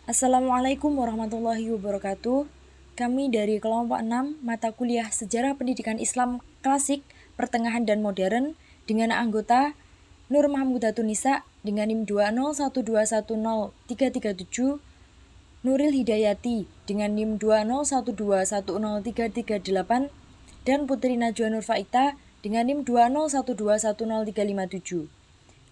Assalamualaikum warahmatullahi wabarakatuh. Kami dari kelompok 6 mata kuliah Sejarah Pendidikan Islam Klasik, Pertengahan dan Modern dengan anggota Nur Mahmudatun Nisa dengan NIM 201210337, Nuril Hidayati dengan NIM 201210338 dan Putri Najwa Nur Faita dengan NIM 201210357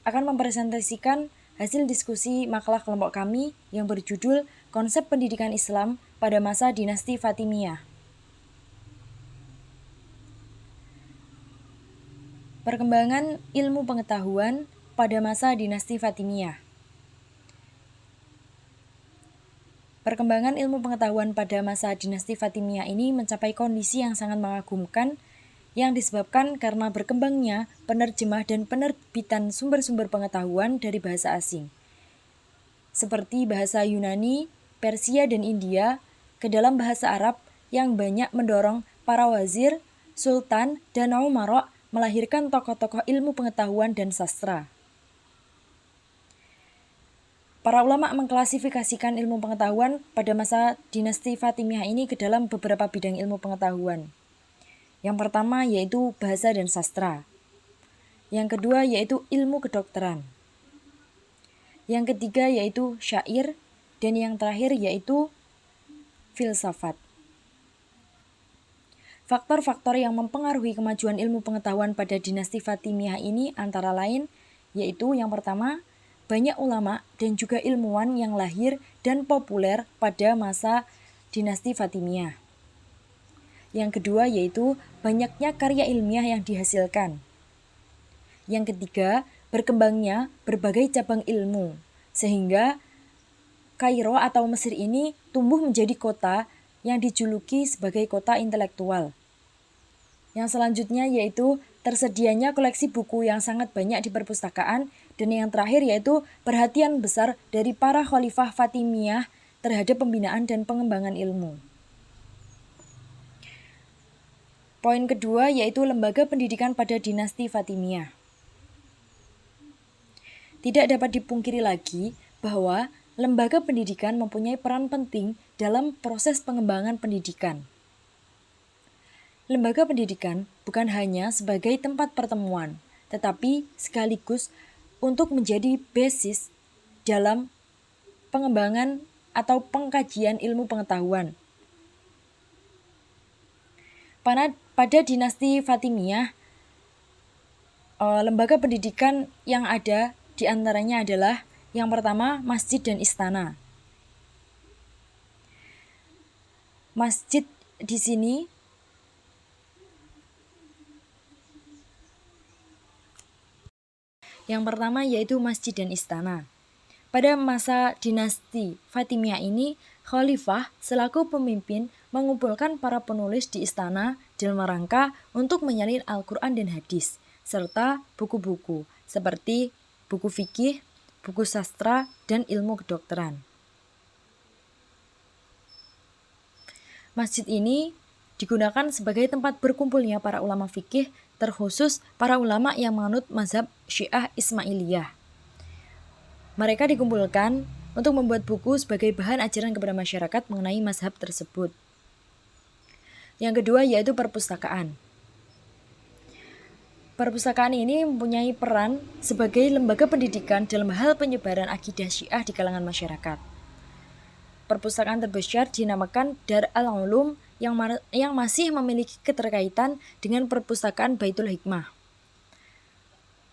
akan mempresentasikan hasil diskusi makalah kelompok kami yang berjudul Konsep Pendidikan Islam pada Masa Dinasti Fatimiyah. Perkembangan ilmu pengetahuan pada masa Dinasti Fatimiyah. Perkembangan ilmu pengetahuan pada masa Dinasti Fatimiyah ini mencapai kondisi yang sangat mengagumkan yang disebabkan karena berkembangnya penerjemah dan penerbitan sumber-sumber pengetahuan dari bahasa asing, seperti bahasa Yunani, Persia, dan India ke dalam bahasa Arab yang banyak mendorong para wazir, sultan, dan umarok melahirkan tokoh-tokoh ilmu pengetahuan dan sastra. Para ulama mengklasifikasikan ilmu pengetahuan pada masa dinasti Fatimiyah ini ke dalam beberapa bidang ilmu pengetahuan. Yang pertama yaitu bahasa dan sastra. Yang kedua yaitu ilmu kedokteran. Yang ketiga yaitu syair, dan yang terakhir yaitu filsafat. Faktor-faktor yang mempengaruhi kemajuan ilmu pengetahuan pada dinasti Fatimiyah ini antara lain yaitu yang pertama, banyak ulama dan juga ilmuwan yang lahir dan populer pada masa dinasti Fatimiyah. Yang kedua yaitu banyaknya karya ilmiah yang dihasilkan. Yang ketiga, berkembangnya berbagai cabang ilmu, sehingga Kairo atau Mesir ini tumbuh menjadi kota yang dijuluki sebagai kota intelektual. Yang selanjutnya yaitu tersedianya koleksi buku yang sangat banyak di perpustakaan, dan yang terakhir yaitu perhatian besar dari para khalifah Fatimiyah terhadap pembinaan dan pengembangan ilmu. Poin kedua yaitu lembaga pendidikan pada dinasti Fatimiyah. Tidak dapat dipungkiri lagi bahwa lembaga pendidikan mempunyai peran penting dalam proses pengembangan pendidikan. Lembaga pendidikan bukan hanya sebagai tempat pertemuan, tetapi sekaligus untuk menjadi basis dalam pengembangan atau pengkajian ilmu pengetahuan. Pada dinasti Fatimiyah, lembaga pendidikan yang ada diantaranya adalah yang pertama masjid dan istana. Masjid di sini yang pertama yaitu masjid dan istana. Pada masa dinasti Fatimiyah ini, khalifah selaku pemimpin mengumpulkan para penulis di istana dalam rangka untuk menyalin Al-Quran dan hadis, serta buku-buku seperti buku fikih, buku sastra, dan ilmu kedokteran. Masjid ini digunakan sebagai tempat berkumpulnya para ulama fikih, terkhusus para ulama yang menganut mazhab Syiah Ismailiyah. Mereka dikumpulkan untuk membuat buku sebagai bahan ajaran kepada masyarakat mengenai mazhab tersebut. Yang kedua yaitu perpustakaan. Perpustakaan ini mempunyai peran sebagai lembaga pendidikan dalam hal penyebaran akidah Syiah di kalangan masyarakat. Perpustakaan terbesar dinamakan Dar al-Ulum yang masih memiliki keterkaitan dengan perpustakaan Baitul Hikmah.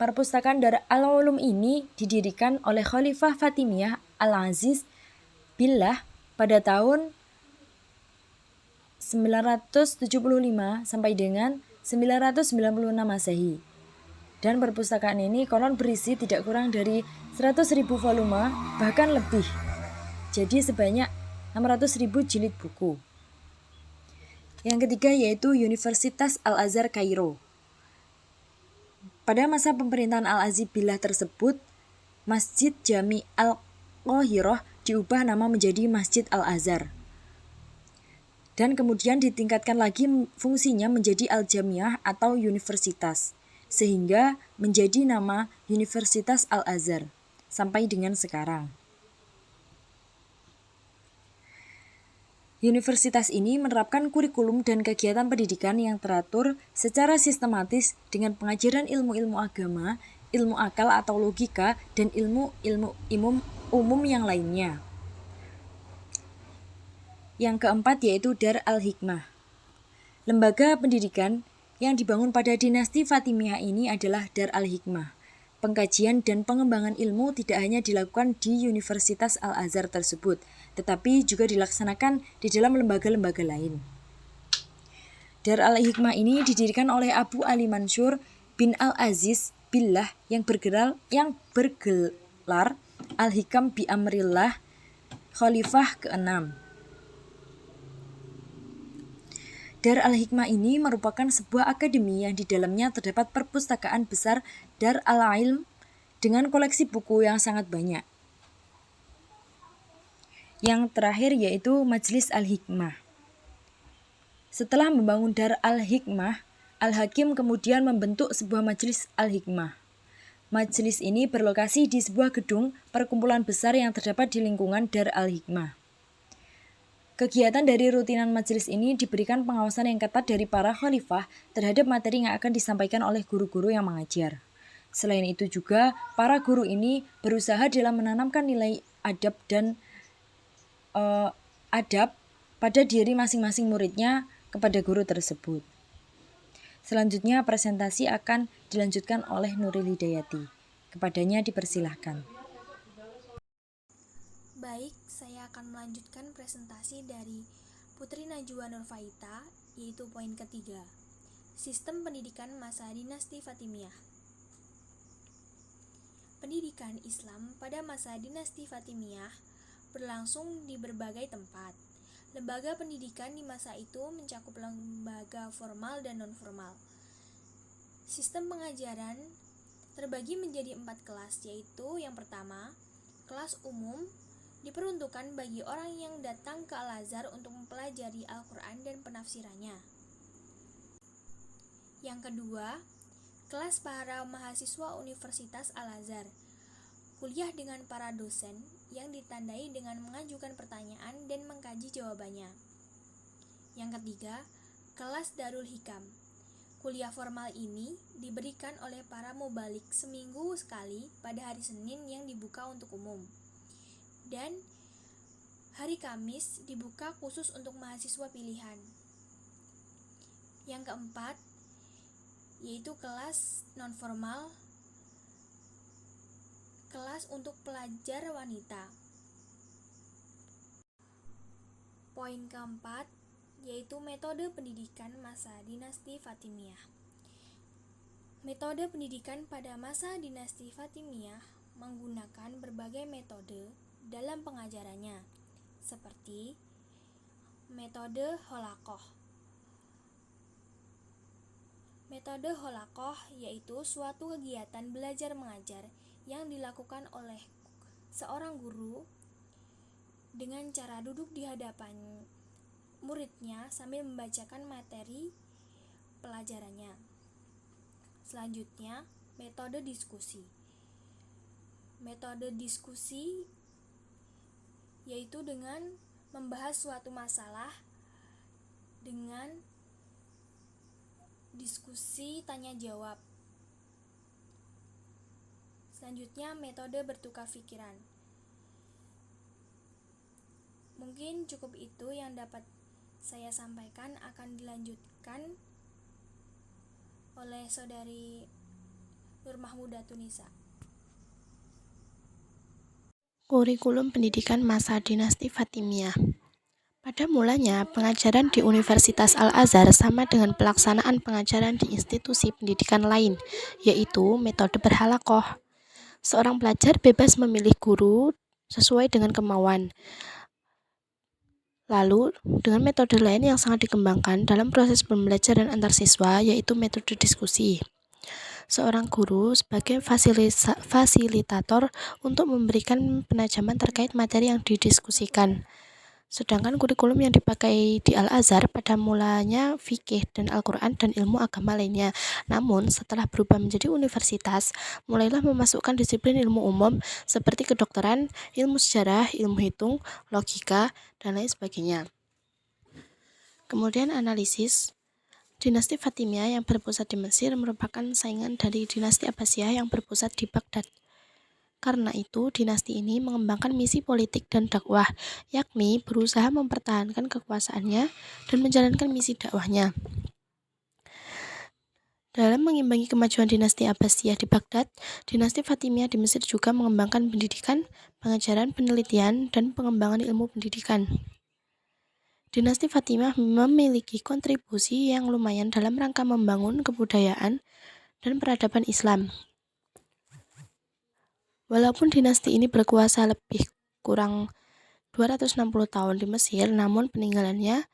Perpustakaan Dar al-Ulum ini didirikan oleh Khalifah Fatimiyah Al-Aziz Billah pada tahun 975 sampai dengan 996 Masehi. Dan perpustakaan ini konon berisi tidak kurang dari 100.000 volume, bahkan lebih. Jadi sebanyak 600.000 jilid buku. Yang ketiga yaitu Universitas Al-Azhar Kairo. Pada masa pemerintahan Al-Aziz Billah tersebut, Masjid Jami Al-Qahirah diubah nama menjadi Masjid Al-Azhar. Dan kemudian ditingkatkan lagi fungsinya menjadi Al-Jamiah atau universitas, sehingga menjadi nama Universitas Al-Azhar sampai dengan sekarang. Universitas ini menerapkan kurikulum dan kegiatan pendidikan yang teratur secara sistematis dengan pengajaran ilmu-ilmu agama, ilmu akal atau logika, dan ilmu-ilmu umum yang lainnya. Yang keempat yaitu Dar al-Hikmah. Lembaga pendidikan yang dibangun pada dinasti Fatimiyah ini adalah Dar al-Hikmah. Pengkajian dan pengembangan ilmu tidak hanya dilakukan di Universitas Al-Azhar tersebut, tetapi juga dilaksanakan di dalam lembaga-lembaga lain. Dar al-Hikmah ini didirikan oleh Abu Ali Mansur bin Al-Aziz Billah yang bergelar Al-Hikam bi Amrillah Khalifah ke-6. Dar al-Hikmah ini merupakan sebuah akademi yang di dalamnya terdapat perpustakaan besar Dar al-Ilm dengan koleksi buku yang sangat banyak. Yang terakhir yaitu Majelis Al-Hikmah. Setelah membangun Dar al-Hikmah, Al-Hakim kemudian membentuk sebuah Majelis Al-Hikmah. Majelis ini berlokasi di sebuah gedung perkumpulan besar yang terdapat di lingkungan Dar al-Hikmah. Kegiatan dari rutinan majelis ini diberikan pengawasan yang ketat dari para khalifah terhadap materi yang akan disampaikan oleh guru-guru yang mengajar. Selain itu juga, para guru ini berusaha dalam menanamkan nilai adab dan adab pada diri masing-masing muridnya kepada guru tersebut. Selanjutnya presentasi akan dilanjutkan oleh Nuril Hidayati. Kepadanya dipersilahkan. Baik, saya akan melanjutkan presentasi dari Putri Najwa Nurfaita, yaitu poin ketiga, Sistem Pendidikan Masa Dinasti Fatimiyah. Pendidikan Islam pada masa Dinasti Fatimiyah berlangsung di berbagai tempat. Lembaga pendidikan di masa itu mencakup lembaga formal dan non-formal. Sistem pengajaran terbagi menjadi 4 kelas, yaitu yang pertama, kelas umum, diperuntukkan bagi orang yang datang ke Al-Azhar untuk mempelajari Al-Quran dan penafsirannya. Yang kedua, kelas para mahasiswa Universitas Al-Azhar, kuliah dengan para dosen yang ditandai dengan mengajukan pertanyaan dan mengkaji jawabannya. Yang ketiga, kelas Darul Hikam. Kuliah formal ini diberikan oleh para mubalik seminggu sekali pada hari Senin yang dibuka untuk umum. Dan hari Kamis dibuka khusus untuk mahasiswa pilihan. Yang keempat, yaitu kelas non-formal, kelas untuk pelajar wanita. Poin keempat, yaitu metode pendidikan masa dinasti Fatimiyah. Metode pendidikan pada masa dinasti Fatimiyah menggunakan berbagai metode dalam pengajarannya, seperti metode holakoh. Metode holakoh yaitu suatu kegiatan belajar mengajar yang dilakukan oleh seorang guru dengan cara duduk di hadapan muridnya sambil membacakan materi pelajarannya. Selanjutnya, metode diskusi. Metode diskusi yaitu dengan membahas suatu masalah dengan diskusi tanya jawab. Selanjutnya, metode bertukar pikiran. Mungkin cukup itu yang dapat saya sampaikan, akan dilanjutkan oleh saudari Nur Mahmudah Tunisa. Kurikulum pendidikan masa dinasti Fatimiyah. Pada mulanya, pengajaran di Universitas Al-Azhar sama dengan pelaksanaan pengajaran di institusi pendidikan lain, yaitu metode berhalakoh. Seorang pelajar bebas memilih guru sesuai dengan kemauan. Lalu, dengan metode lain yang sangat dikembangkan dalam proses pembelajaran antar siswa, yaitu metode diskusi. Seorang guru sebagai fasilitator untuk memberikan penajaman terkait materi yang didiskusikan. Sedangkan kurikulum yang dipakai di Al-Azhar pada mulanya fikih dan Al-Quran dan ilmu agama lainnya. Namun setelah berubah menjadi universitas, mulailah memasukkan disiplin ilmu umum seperti kedokteran, ilmu sejarah, ilmu hitung, logika, dan lain sebagainya. Kemudian analisis. Dinasti Fatimiyah yang berpusat di Mesir merupakan saingan dari dinasti Abbasiyah yang berpusat di Baghdad. Karena itu, dinasti ini mengembangkan misi politik dan dakwah, yakni berusaha mempertahankan kekuasaannya dan menjalankan misi dakwahnya. Dalam mengimbangi kemajuan dinasti Abbasiyah di Baghdad, dinasti Fatimiyah di Mesir juga mengembangkan pendidikan, pengajaran, penelitian, dan pengembangan ilmu pendidikan. Dinasti Fatimiyah memiliki kontribusi yang lumayan dalam rangka membangun kebudayaan dan peradaban Islam. Walaupun dinasti ini berkuasa lebih kurang 260 tahun di Mesir, namun peninggalannya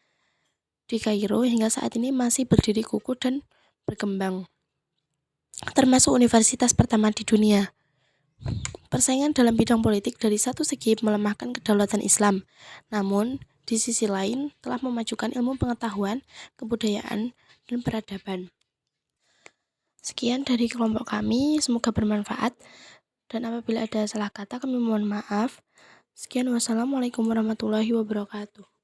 di Kairo hingga saat ini masih berdiri kukuh dan berkembang, termasuk universitas pertama di dunia. Persaingan dalam bidang politik dari satu segi melemahkan kedaulatan Islam, namun di sisi lain telah memajukan ilmu pengetahuan, kebudayaan, dan peradaban. Sekian dari kelompok kami, semoga bermanfaat. Dan apabila ada salah kata, kami mohon maaf. Sekian, wassalamualaikum warahmatullahi wabarakatuh.